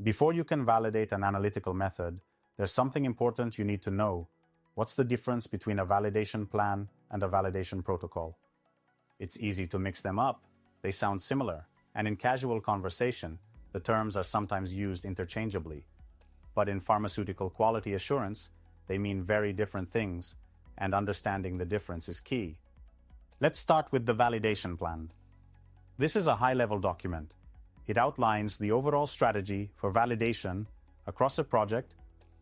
Before you can validate an analytical method, there's something important you need to know. What's the difference between a validation plan and a validation protocol? It's easy to mix them up. They sound similar, and in casual conversation, the terms are sometimes used interchangeably. But in pharmaceutical quality assurance, they mean very different things, and understanding the difference is key. Let's start with the validation plan. This is a high-level document. It outlines the overall strategy for validation across a project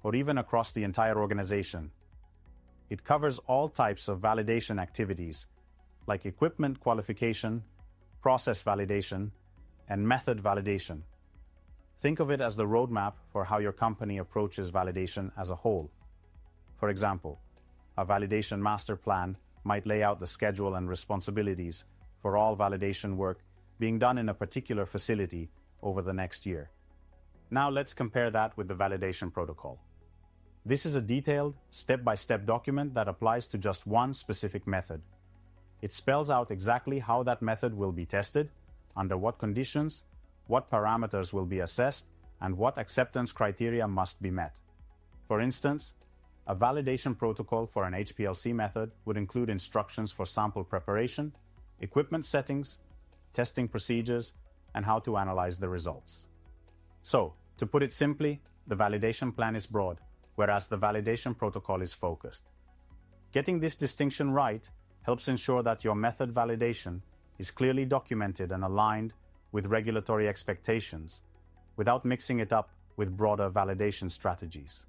or even across the entire organization. It covers all types of validation activities, like equipment qualification, process validation, and method validation. Think of it as the roadmap for how your company approaches validation as a whole. For example, a validation master plan might lay out the schedule and responsibilities for all validation work being done in a particular facility over the next year. Now let's compare that with the validation protocol. This is a detailed, step-by-step document that applies to just one specific method. It spells out exactly how that method will be tested, under what conditions, what parameters will be assessed, and what acceptance criteria must be met. For instance, a validation protocol for an HPLC method would include instructions for sample preparation, equipment settings, testing procedures, and how to analyze the results. So, to put it simply, the validation plan is broad, whereas the validation protocol is focused. Getting this distinction right helps ensure that your method validation is clearly documented and aligned with regulatory expectations, without mixing it up with broader validation strategies.